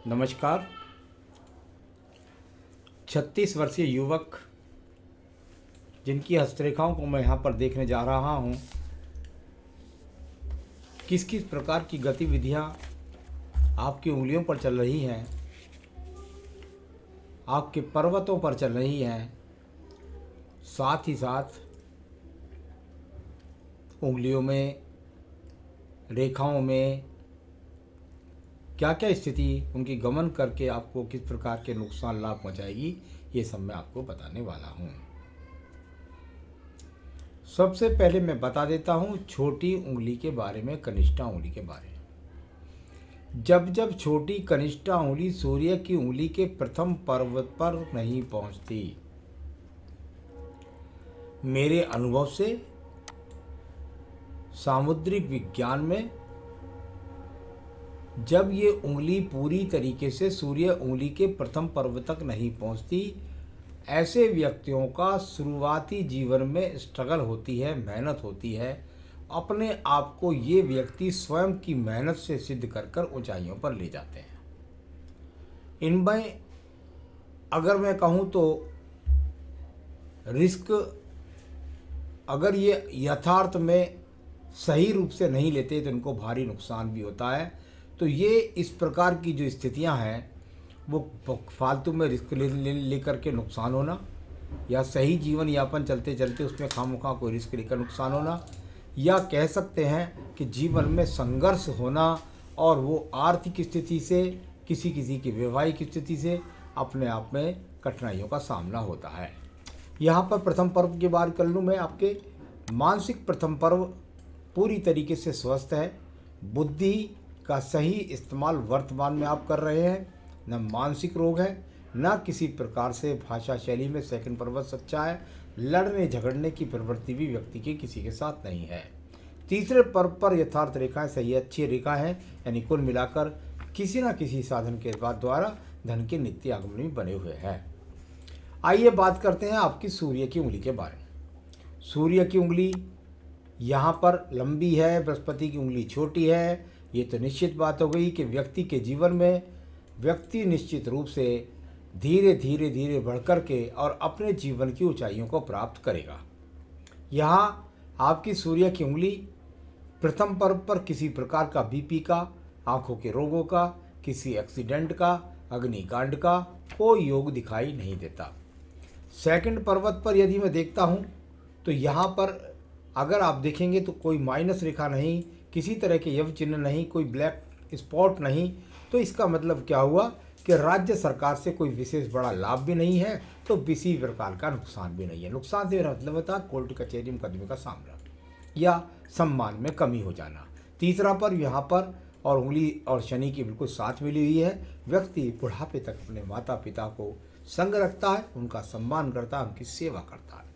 नमस्कार। 36 वर्षीय युवक जिनकी हस्तरेखाओं को मैं यहाँ पर देखने जा रहा हूँ, किस किस प्रकार की गतिविधियाँ आपकी उंगलियों पर चल रही हैं, आपके पर्वतों पर चल रही हैं, साथ ही साथ उंगलियों में, रेखाओं में क्या क्या स्थिति उनकी गमन करके आपको किस प्रकार के नुकसान लाभ पहुँचाएगी, ये सब मैं आपको बताने वाला हूँ। सबसे पहले मैं बता देता हूँ छोटी उंगली के बारे में, कनिष्ठा उंगली के बारे में। जब छोटी कनिष्ठा उंगली सूर्य की उंगली के प्रथम पर्वत पर नहीं पहुँचती, मेरे अनुभव से सामुद्रिक विज्ञान में जब ये उंगली पूरी तरीके से सूर्य उंगली के प्रथम पर्वत तक नहीं पहुंचती, ऐसे व्यक्तियों का शुरुआती जीवन में स्ट्रगल होती है, मेहनत होती है। अपने आप को ये व्यक्ति स्वयं की मेहनत से सिद्ध कर कर ऊंचाइयों पर ले जाते हैं। इनमें अगर मैं कहूँ तो रिस्क, अगर ये यथार्थ में सही रूप से नहीं लेते तो इनको भारी नुकसान भी होता है। तो ये इस प्रकार की जो स्थितियां हैं, वो फालतू में रिस्क ले करके नुकसान होना, या सही जीवन यापन चलते चलते उसमें खामखा कोई रिस्क लेकर नुकसान होना, या कह सकते हैं कि जीवन में संघर्ष होना, और वो आर्थिक स्थिति से, किसी किसी की वैवाहिक स्थिति से अपने आप में कठिनाइयों का सामना होता है। यहाँ पर प्रथम पर्व की बात कर लूँ मैं, आपके मानसिक प्रथम पर्व पूरी तरीके से स्वस्थ है। बुद्धि का सही इस्तेमाल वर्तमान में आप कर रहे हैं, न मानसिक रोग है, न किसी प्रकार से भाषा शैली में सेकंड पर्वत सच्चा है। लड़ने झगड़ने की प्रवृत्ति भी व्यक्ति की किसी के साथ नहीं है। तीसरे पर्व पर यथार्थ रेखाएं सही अच्छी रेखा हैं, यानी कुल मिलाकर किसी न किसी साधन के द्वारा धन के नित्य आगमन में बने हुए हैं। आइए बात करते हैं आपकी सूर्य की उंगली के बारे में। सूर्य की उंगली यहाँ पर लंबी है, बृहस्पति की उंगली छोटी है। ये तो निश्चित बात हो गई कि व्यक्ति के जीवन में व्यक्ति निश्चित रूप से धीरे धीरे धीरे बढ़ कर के और अपने जीवन की ऊंचाइयों को प्राप्त करेगा। यहाँ आपकी सूर्य की उंगली प्रथम पर्व पर किसी प्रकार का बीपी का, आंखों के रोगों का, किसी एक्सीडेंट का, अग्निकांड का कोई योग दिखाई नहीं देता। सेकंड पर्वत पर यदि मैं देखता हूँ तो यहाँ पर अगर आप देखेंगे तो कोई माइनस रेखा नहीं, किसी तरह के यव चिन्ह नहीं, कोई ब्लैक स्पॉट नहीं। तो इसका मतलब क्या हुआ कि राज्य सरकार से कोई विशेष बड़ा लाभ भी नहीं है, तो किसी प्रकार का नुकसान भी नहीं है। नुकसान से मेरा मतलब होता है कोर्ट कचहरी मुकदमे का सामना या सम्मान में कमी हो जाना। तीसरा पर्व यहाँ पर और उंगली और शनि की बिल्कुल साथ मिली हुई है। व्यक्ति बुढ़ापे तक अपने माता पिता को संग रखता है, उनका सम्मान करता है, उनकी सेवा करता है।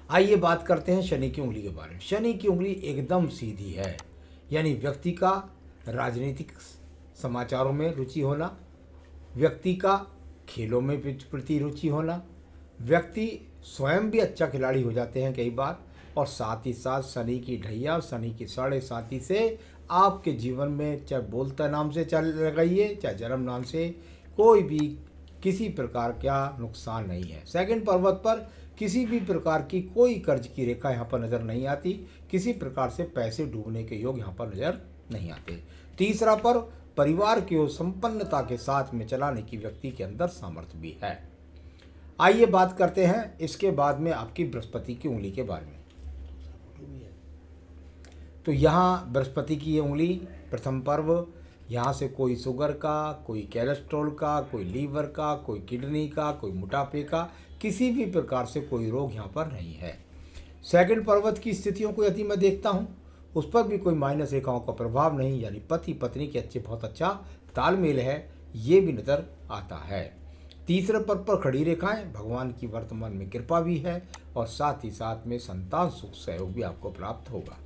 आइए बात करते हैं शनि की उंगली के बारे में। शनि की उंगली एकदम सीधी है, यानी व्यक्ति का राजनीतिक समाचारों में रुचि होना, व्यक्ति का खेलों में प्रति रुचि होना, व्यक्ति स्वयं भी अच्छा खिलाड़ी हो जाते हैं कई बार, और साथ ही साथ शनि की ढैया, शनि की साढ़े साथी से आपके जीवन में चाहे बोलता नाम से चल लगाइए, चाहे जन्म नाम से, कोई भी किसी प्रकार का नुकसान नहीं है। सेकंड पर्वत पर किसी भी प्रकार की कोई कर्ज की रेखा यहाँ पर नज़र नहीं आती, किसी प्रकार से पैसे डूबने के योग यहाँ पर नज़र नहीं आते। तीसरा पर्व परिवार की ओर संपन्नता के साथ में चलाने की व्यक्ति के अंदर सामर्थ्य भी है। आइए बात करते हैं इसके बाद में आपकी बृहस्पति की उंगली के बारे में। तो यहाँ बृहस्पति की ये उंगली प्रथम पर्व, यहाँ से कोई शुगर का, कोई कोलेस्ट्रॉल का, कोई लीवर का, कोई किडनी का, कोई मोटापे का, किसी भी प्रकार से कोई रोग यहाँ पर नहीं है। सेकंड पर्वत की स्थितियों को यदि मैं देखता हूँ, उस पर भी कोई माइनस रेखाओं का प्रभाव नहीं, यानी पति पत्नी के बहुत अच्छा तालमेल है, ये भी नज़र आता है। तीसरे पर्व पर खड़ी रेखाएं, भगवान की वर्तमान में कृपा भी है, और साथ ही साथ में संतान सुख सहयोग भी आपको प्राप्त होगा।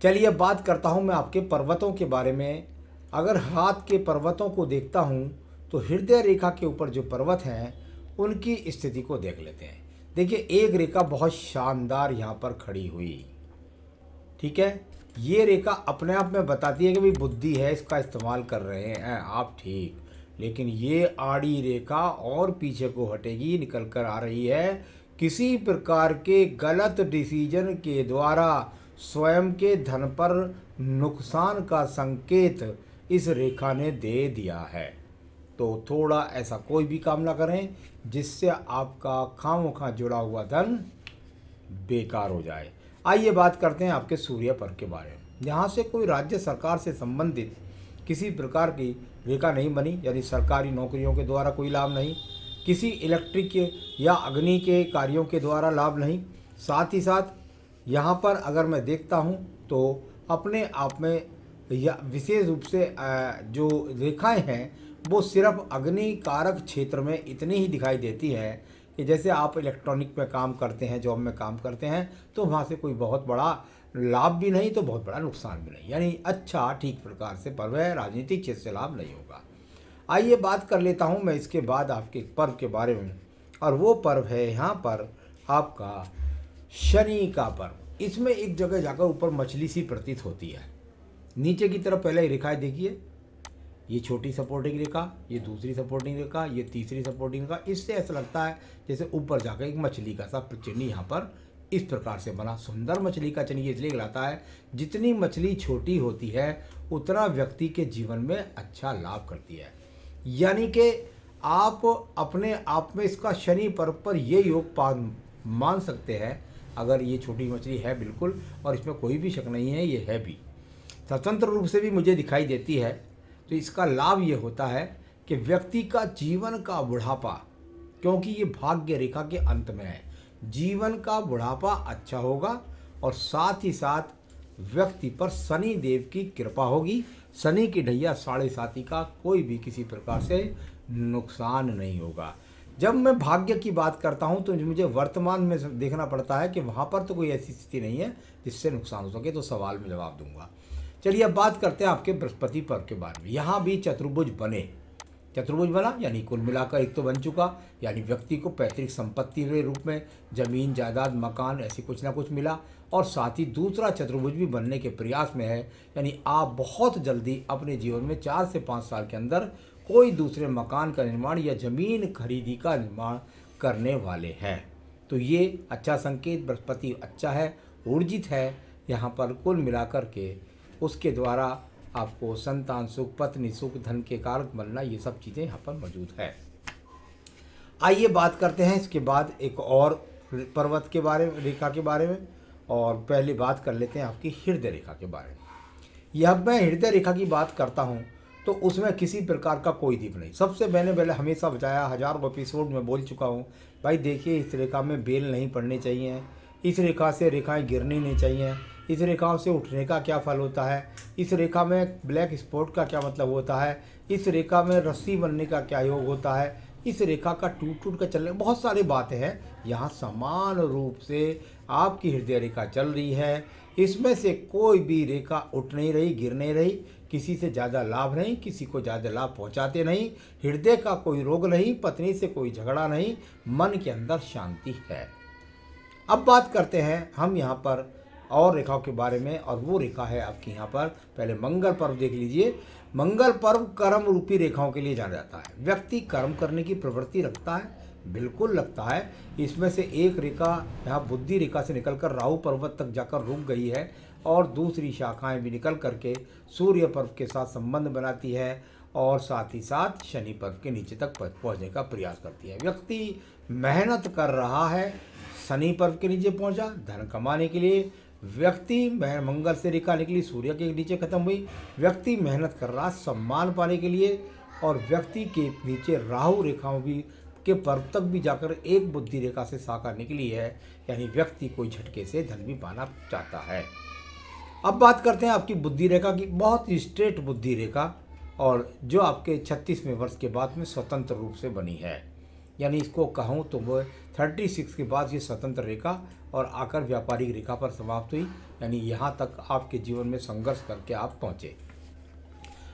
चलिए बात करता हूँ मैं आपके पर्वतों के बारे में। अगर हाथ के पर्वतों को देखता हूँ तो हृदय रेखा के ऊपर जो पर्वत हैं उनकी स्थिति को देख लेते हैं। देखिए एक रेखा बहुत शानदार यहाँ पर खड़ी हुई, ठीक है, ये रेखा अपने आप में बताती है कि भाई बुद्धि है, इसका इस्तेमाल कर रहे हैं आप, ठीक। लेकिन ये आड़ी रेखा और पीछे को हटेगी, निकल कर आ रही है किसी प्रकार के गलत डिसीजन के द्वारा स्वयं के धन पर नुकसान का संकेत इस रेखा ने दे दिया है। तो थोड़ा ऐसा कोई भी काम ना करें जिससे आपका खामोखा जुड़ा हुआ धन बेकार हो जाए। आइए बात करते हैं आपके सूर्य पर्व के बारे में। यहाँ से कोई राज्य सरकार से संबंधित किसी प्रकार की रेखा नहीं बनी, यानी सरकारी नौकरियों के द्वारा कोई लाभ नहीं, किसी इलेक्ट्रिक के या अग्नि के कार्यों के द्वारा लाभ नहीं। साथ ही साथ यहाँ पर अगर मैं देखता हूँ तो अपने आप में या विशेष रूप से जो रेखाएं हैं वो सिर्फ अग्नि कारक क्षेत्र में इतनी ही दिखाई देती है कि जैसे आप इलेक्ट्रॉनिक में काम करते हैं, जॉब में काम करते हैं, तो वहाँ से कोई बहुत बड़ा लाभ भी नहीं तो बहुत बड़ा नुकसान भी नहीं, यानी अच्छा ठीक प्रकार से पर्व है, राजनीतिक क्षेत्र से लाभ नहीं होगा। आइए बात कर लेता हूँ मैं इसके बाद आपके पर्व के बारे में, और वो पर्व है यहाँ पर आपका शनि का पर्व। इसमें एक जगह जाकर ऊपर मछली सी प्रतीत होती है। नीचे की तरफ पहले रेखाएं देखिए, ये छोटी सपोर्टिंग रेखा, ये दूसरी सपोर्टिंग रेखा, ये तीसरी सपोर्टिंग रेखा। इससे ऐसा लगता है जैसे ऊपर जाकर एक मछली का सा चिन्ह यहाँ पर इस प्रकार से बना। सुंदर मछली का चिन्ह इसलिए कहलाता है, जितनी मछली छोटी होती है उतना व्यक्ति के जीवन में अच्छा लाभ करती है। यानी कि आप अपने आप में इसका शनि पर्व पर ये योग मान सकते हैं। अगर ये छोटी मछली है बिल्कुल, और इसमें कोई भी शक नहीं है, ये है भी स्वतंत्र रूप से भी मुझे दिखाई देती है, तो इसका लाभ ये होता है कि व्यक्ति का जीवन का बुढ़ापा, क्योंकि ये भाग्य रेखा के अंत में है, जीवन का बुढ़ापा अच्छा होगा, और साथ ही साथ व्यक्ति पर शनि देव की कृपा होगी। शनि की ढैया 7.5 का कोई भी किसी प्रकार से नुकसान नहीं होगा। जब मैं भाग्य की बात करता हूं तो मुझे वर्तमान में देखना पड़ता है कि वहां पर तो कोई ऐसी स्थिति नहीं है जिससे नुकसान हो सके, तो सवाल में जवाब दूंगा। चलिए अब बात करते हैं आपके बृहस्पति पर्व के बारे में। यहाँ भी चतुर्भुज बने, चतुर्भुज बना यानी कुल मिलाकर एक तो बन चुका, यानी व्यक्ति को पैतृक संपत्ति के रूप में जमीन जायदाद मकान ऐसी कुछ ना कुछ मिला, और साथ ही दूसरा चतुर्भुज भी बनने के प्रयास में है, यानी आप बहुत जल्दी अपने जीवन में 4 से 5 साल के अंदर कोई दूसरे मकान का निर्माण या जमीन खरीदी का निर्माण करने वाले हैं। तो ये अच्छा संकेत, बृहस्पति अच्छा है, ऊर्जित है यहाँ पर कुल मिलाकर के। उसके द्वारा आपको संतान सुख, पत्नी सुख, धन के कारक बनना, ये सब चीज़ें यहाँ पर मौजूद है। आइए बात करते हैं इसके बाद एक और पर्वत के बारे में, रेखा के बारे में, और पहले बात कर लेते हैं आपकी हृदय रेखा के बारे में। यह मैं हृदय रेखा की बात करता हूँ तो उसमें किसी प्रकार का कोई दीप नहीं। सबसे मैंने पहले हमेशा बताया, हजारों एपिसोड में बोल चुका हूँ, भाई देखिए इस रेखा में बेल नहीं पड़ने चाहिए, इस रेखा से रेखाएं गिरनी नहीं चाहिए, इस रेखाओं से उठने का क्या फल होता है, इस रेखा में ब्लैक स्पॉट का क्या मतलब होता है, इस रेखा में रस्सी बनने का क्या योग होता है, इस रेखा का टूट टूट कर चलने, बहुत सारी बातें हैं। यहाँ समान रूप से आपकी हृदय रेखा चल रही है, इसमें से कोई भी रेखा उठ नहीं रही, गिर नहीं रही, किसी से ज़्यादा लाभ नहीं, किसी को ज़्यादा लाभ पहुँचाते नहीं, हृदय का कोई रोग नहीं, पत्नी से कोई झगड़ा नहीं, मन के अंदर शांति है। अब बात करते हैं हम यहाँ पर और रेखाओं के बारे में, और वो रेखा है आपकी यहाँ पर, पहले मंगल पर्व देख लीजिए। मंगल पर्व कर्म रूपी रेखाओं के लिए जाना जाता है। व्यक्ति कर्म करने की प्रवृत्ति रखता है, बिल्कुल लगता है। इसमें से एक रेखा यहाँ बुद्धि रेखा से निकलकर राहु पर्वत तक जाकर रुक गई है, और दूसरी शाखाएं भी निकल करके सूर्य पर्व के साथ संबंध बनाती है, और साथ ही साथ शनि पर्व के नीचे तक पहुँचने का प्रयास करती है। व्यक्ति मेहनत कर रहा है, शनि पर्व के नीचे पहुँचा धन कमाने के लिए, व्यक्ति मंगल से रेखा निकली सूर्य के नीचे खत्म हुई, व्यक्ति मेहनत कर रहा सम्मान पाने के लिए, और व्यक्ति के नीचे राहु रेखाओं भी के पर्व तक भी जाकर एक बुद्धि रेखा से शाखा निकली है, यानी व्यक्ति कोई झटके से धन भी पाना चाहता है। अब बात करते हैं आपकी बुद्धि रेखा की, बहुत ही स्ट्रेट बुद्धि रेखा, और जो आपके 36वें वर्ष के बाद में स्वतंत्र रूप से बनी है, यानी इसको कहूँ तो वो 36 के बाद ये स्वतंत्र रेखा और आकर व्यापारिक रेखा पर समाप्त हुई, यानी यहाँ तक आपके जीवन में संघर्ष करके आप पहुँचे।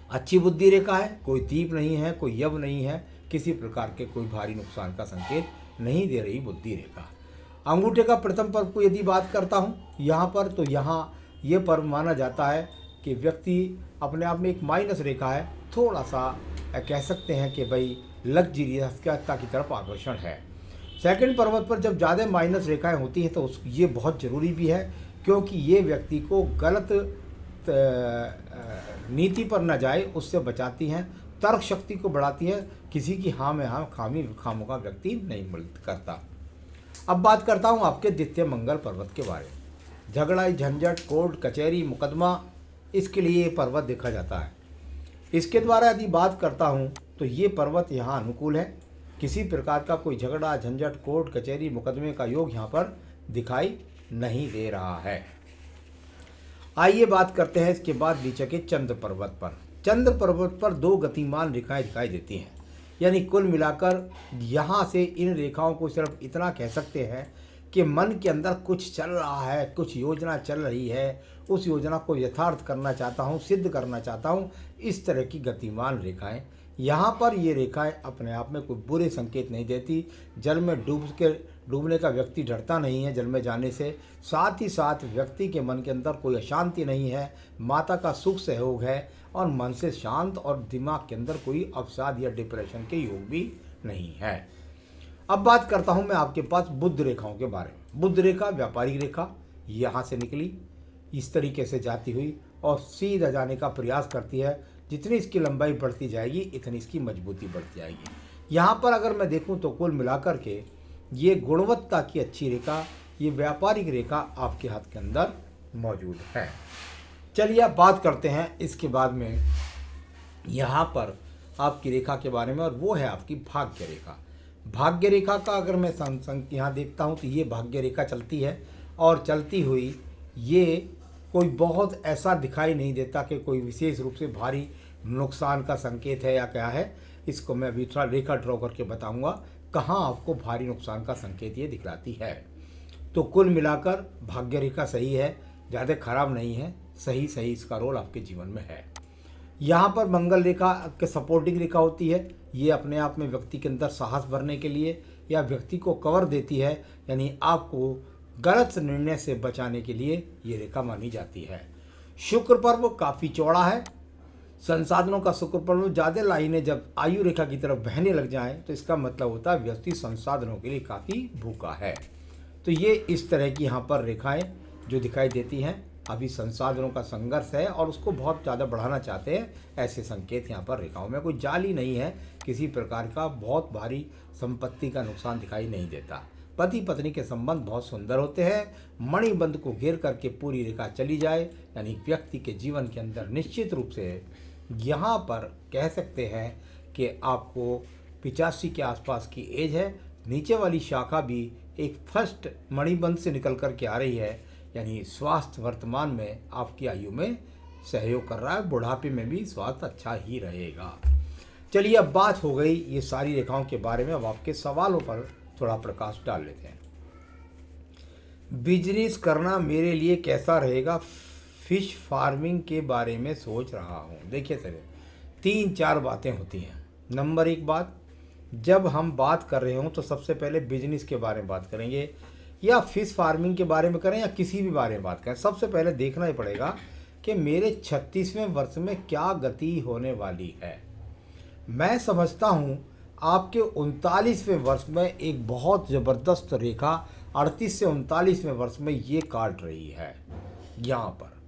अच्छी बुद्धि रेखा है, कोई दीप नहीं है, कोई यव नहीं है, किसी प्रकार के कोई भारी नुकसान का संकेत नहीं दे रही बुद्धि रेखा। अंगूठे का प्रथम पर्व को यदि बात करता हूँ यहाँ पर, तो यहाँ ये पर्व माना जाता है कि व्यक्ति अपने आप में एक माइनस रेखा है, थोड़ा सा कह सकते हैं कि भाई लग्जरियसता की तरफ आकर्षण है। सेकंड पर्वत पर जब ज़्यादा माइनस रेखाएं होती हैं तो ये बहुत ज़रूरी भी है, क्योंकि ये व्यक्ति को गलत नीति पर न जाए उससे बचाती हैं, तर्क शक्ति को बढ़ाती है, किसी की हाँ में हाँ खामों का व्यक्ति नहीं करता। अब बात करता हूँ आपके द्वितीय मंगल पर्वत के बारे में। झगड़ा, झंझट, कोर्ट कचहरी, मुकदमा, इसके लिए ये पर्वत देखा जाता है। इसके द्वारा यदि बात करता हूँ तो ये पर्वत यहाँ अनुकूल है। किसी प्रकार का कोई झगड़ा, झंझट, कोर्ट कचहरी, मुकदमे का योग यहाँ पर दिखाई नहीं दे रहा है। आइए बात करते हैं इसके बाद नीचे के चंद्र पर्वत पर। चंद्र पर्वत पर 2 गतिमान रेखाएं दिखाई देती हैं, यानी कुल मिलाकर यहाँ से इन रेखाओं को सिर्फ इतना कह सकते हैं कि मन के अंदर कुछ चल रहा है, कुछ योजना चल रही है, उस योजना को यथार्थ करना चाहता हूँ, सिद्ध करना चाहता हूँ, इस तरह की गतिमान रेखाएं। यहाँ पर ये रेखाएं अपने आप में कोई बुरे संकेत नहीं देती। जल में डूबने का व्यक्ति डरता नहीं है जल में जाने से। साथ ही साथ व्यक्ति के मन के अंदर कोई अशांति नहीं है, माता का सुख सहयोग है और मन से शांत, और दिमाग के अंदर कोई अवसाद या डिप्रेशन के योग भी नहीं है। अब बात करता हूँ मैं आपके पास बुध रेखाओं के बारे में। बुध रेखा व्यापारिक रेखा यहाँ से निकली, इस तरीके से जाती हुई और सीधा जाने का प्रयास करती है। जितनी इसकी लंबाई बढ़ती जाएगी इतनी इसकी मजबूती बढ़ती जाएगी। यहाँ पर अगर मैं देखूँ तो कुल मिलाकर के ये गुणवत्ता की अच्छी रेखा, ये व्यापारिक रेखा आपके हाथ के अंदर मौजूद है। चलिए अब बात करते हैं इसके बाद में यहाँ पर आपकी रेखा के बारे में, और वो है आपकी भाग्य रेखा। भाग्य रेखा का अगर मैं यहाँ देखता हूँ तो ये भाग्य रेखा चलती है, और चलती हुई ये कोई बहुत ऐसा दिखाई नहीं देता कि कोई विशेष रूप से भारी नुकसान का संकेत है या क्या है। इसको मैं अभी थोड़ा रेखा ड्रॉ करके बताऊंगा कहाँ आपको भारी नुकसान का संकेत ये दिखलाती है। तो कुल मिलाकर भाग्य रेखा सही है, ज़्यादा खराब नहीं है, सही इसका रोल आपके जीवन में है। यहाँ पर मंगल रेखा के सपोर्टिंग रेखा होती है, ये अपने आप में व्यक्ति के अंदर साहस भरने के लिए या व्यक्ति को कवर देती है, यानी आपको गलत निर्णय से बचाने के लिए ये रेखा मानी जाती है। शुक्र पर्व काफ़ी चौड़ा है, संसाधनों का शुक्र पर्व। ज़्यादा लाइनें जब आयु रेखा की तरफ बहने लग जाएं तो इसका मतलब होता है व्यक्ति संसाधनों के लिए काफ़ी भूखा है। तो ये इस तरह की यहाँ पर रेखाएं जो दिखाई देती हैं, अभी संसाधनों का संघर्ष है और उसको बहुत ज़्यादा बढ़ाना चाहते हैं, ऐसे संकेत यहाँ पर रेखाओं में। कोई जाली नहीं है, किसी प्रकार का बहुत भारी संपत्ति का नुकसान दिखाई नहीं देता। पति पत्नी के संबंध बहुत सुंदर होते हैं। मणिबंध को घेर करके पूरी रेखा चली जाए, यानी व्यक्ति के जीवन के अंदर निश्चित रूप से यहाँ पर कह सकते हैं कि आपको 85 के आसपास की एज है। नीचे वाली शाखा भी एक फर्स्ट मणिबंध से निकल कर के आ रही है, यानी स्वास्थ्य वर्तमान में आपकी आयु में सहयोग कर रहा है, बुढ़ापे में भी स्वास्थ्य अच्छा ही रहेगा। चलिए अब बात हो गई ये सारी रेखाओं के बारे में, अब आपके सवालों पर थोड़ा प्रकाश डाल लेते हैं। बिजनेस करना मेरे लिए कैसा रहेगा? फिश फार्मिंग के बारे में सोच रहा हूँ। देखिए सर, 3-4 बातें होती हैं। नंबर 1 बात, जब हम बात कर रहे हों तो सबसे पहले बिजनेस के बारे में बात करेंगे या फिश फार्मिंग के बारे में करें या किसी भी बारे में बात करें, सबसे पहले देखना ही पड़ेगा कि मेरे 36वें वर्ष में क्या गति होने वाली है। मैं समझता हूँ आपके 39वें वर्ष में एक बहुत ज़बरदस्त रेखा 38 से 39वें वर्ष में ये काट रही है यहाँ पर।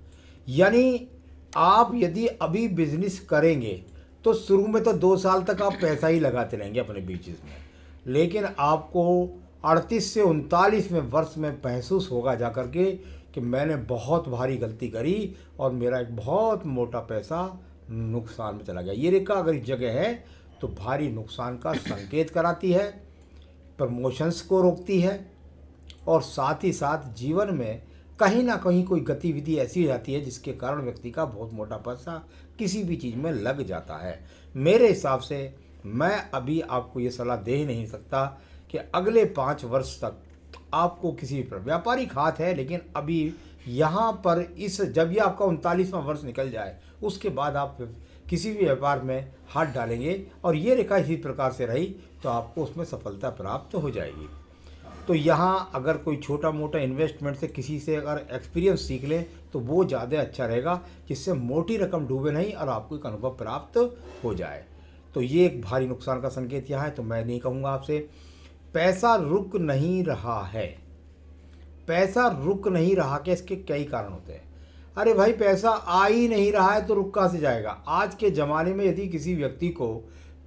यानी आप यदि अभी बिजनेस करेंगे तो शुरू में तो 2 साल तक आप पैसा ही लगाते रहेंगे अपने बिजनेस में, लेकिन आपको 38 से 39वें वर्ष में महसूस होगा जा कर के कि मैंने बहुत भारी गलती करी और मेरा एक बहुत मोटा पैसा नुकसान में चला गया। ये रेखा अगर इस जगह है तो भारी नुकसान का संकेत कराती है, प्रमोशंस को रोकती है, और साथ ही साथ जीवन में कहीं ना कहीं कोई गतिविधि ऐसी हो जाती है जिसके कारण व्यक्ति का बहुत मोटा पैसा किसी भी चीज़ में लग जाता है। मेरे हिसाब से मैं अभी आपको ये सलाह दे ही नहीं सकता कि अगले 5 वर्ष तक आपको किसी पर व्यापारिक हाथ है, लेकिन अभी यहाँ पर इस जब ये आपका 39वां वर्ष निकल जाए उसके बाद आप किसी भी व्यापार में हाथ डालेंगे और ये रेखा इसी प्रकार से रही तो आपको उसमें सफलता प्राप्त हो जाएगी। तो यहाँ अगर कोई छोटा मोटा इन्वेस्टमेंट से किसी से अगर एक्सपीरियंस सीख लें तो वो ज़्यादा अच्छा रहेगा, जिससे मोटी रकम डूबे नहीं और आपको एक अनुभव प्राप्त हो जाए। तो ये एक भारी नुकसान का संकेत यहाँ है। तो मैं नहीं कहूँगा आपसे, पैसा रुक नहीं रहा है। पैसा रुक नहीं रहा कि इसके कई कारण होते हैं। अरे भाई, पैसा आ ही नहीं रहा है तो रुक कहाँ से जाएगा। आज के ज़माने में यदि किसी व्यक्ति को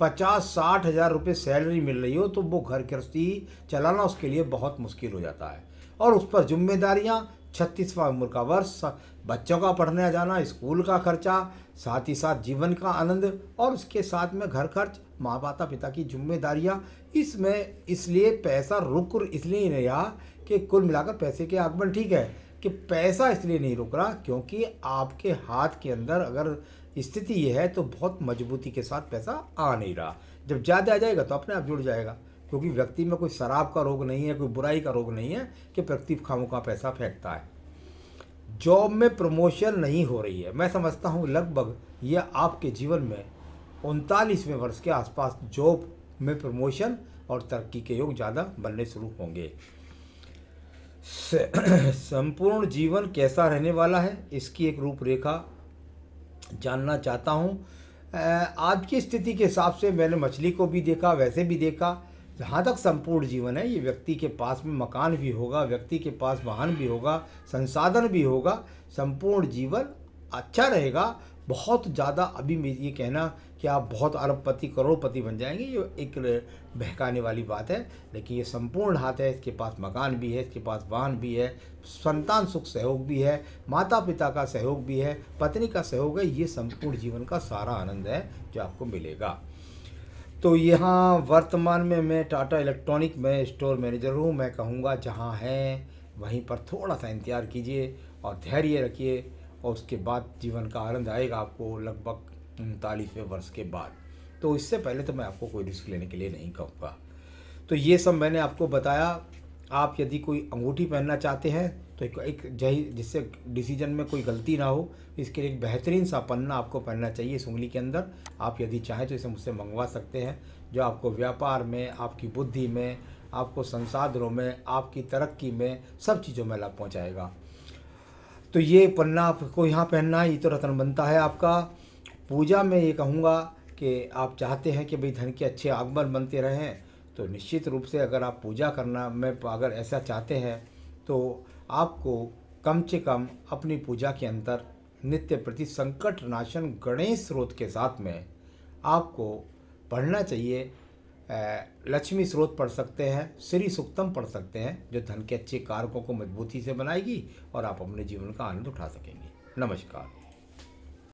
50-60 हज़ार रुपये सैलरी मिल रही हो तो वो घर गृहस्थी चलाना उसके लिए बहुत मुश्किल हो जाता है। और उस पर जिम्मेदारियाँ, 36वां उम्र का वर्ष, बच्चों का पढ़ने जाना, स्कूल का खर्चा, साथ ही साथ जीवन का आनंद, और उसके साथ में घर खर्च, माँ माता पिता की जिम्मेदारियाँ, इसमें इसलिए पैसा रुक इसलिए ही नहीं रहा कि कुल मिलाकर पैसे के आगमन ठीक है कि पैसा इसलिए नहीं रुक रहा क्योंकि आपके हाथ के अंदर अगर स्थिति ये है तो बहुत मजबूती के साथ पैसा आ नहीं रहा। जब ज़्यादा आ जाएगा तो अपने आप जुड़ जाएगा, क्योंकि व्यक्ति में कोई शराब का रोग नहीं है, कोई बुराई का रोग नहीं है कि व्यक्ति खामों का पैसा फेंकता है। जॉब में प्रमोशन नहीं हो रही है, मैं समझता हूँ लगभग यह आपके जीवन में 39वें वर्ष के आसपास जॉब में प्रमोशन और तरक्की के योग ज़्यादा बनने शुरू होंगे। संपूर्ण जीवन कैसा रहने वाला है, इसकी एक रूपरेखा जानना चाहता हूँ। आज की स्थिति के हिसाब से मैंने मछली को भी देखा, वैसे भी देखा। जहाँ तक संपूर्ण जीवन है, ये व्यक्ति के पास में मकान भी होगा, व्यक्ति के पास वाहन भी होगा, संसाधन भी होगा, संपूर्ण जीवन अच्छा रहेगा। बहुत ज़्यादा अभी मैं ये कहना कि आप बहुत अरबपति करोड़पति बन जाएंगे, ये एक बहकाने वाली बात है। लेकिन ये संपूर्ण हाथ है, इसके पास मकान भी है, इसके पास वाहन भी है, संतान सुख सहयोग भी है, माता पिता का सहयोग भी है, पत्नी का सहयोग है। ये संपूर्ण जीवन का सारा आनंद है जो आपको मिलेगा। तो यहाँ वर्तमान में मैं टाटा इलेक्ट्रॉनिक में स्टोर मैनेजर हूँ। मैं कहूँगा जहाँ है वहीं पर थोड़ा सा इंतज़ार कीजिए और धैर्य रखिए, और उसके बाद जीवन का आनंद आएगा आपको लगभग 39वें वर्ष के बाद। तो इससे पहले तो मैं आपको कोई रिस्क लेने के लिए नहीं कहूँगा। तो ये सब मैंने आपको बताया। आप यदि कोई अंगूठी पहनना चाहते हैं तो एक जिससे डिसीजन में कोई गलती ना हो, इसके लिए एक बेहतरीन सा पन्ना आपको पहनना चाहिए इस उंगली के अंदर। आप यदि चाहें तो इसे मुझसे मंगवा सकते हैं, जो आपको व्यापार में, आपकी बुद्धि में, आपको संसाधनों में, आपकी तरक्की में, सब चीज़ों में लाभ पहुँचाएगा। तो ये पन्ना आपको यहाँ पहनना है, ये तो रत्न बनता है आपका। पूजा में ये कहूँगा कि आप चाहते हैं कि भाई धन के अच्छे आगमन बनते रहें, तो निश्चित रूप से अगर आप पूजा करना में अगर ऐसा चाहते हैं तो आपको कम से कम अपनी पूजा के अंदर नित्य प्रति संकट नाशन गणेश स्रोत के साथ में आपको पढ़ना चाहिए। लक्ष्मी स्रोत पढ़ सकते हैं, श्री सूक्तम पढ़ सकते हैं, जो धन के अच्छे कारकों को मजबूती से बनाएगी और आप अपने जीवन का आनंद उठा सकेंगे। नमस्कार।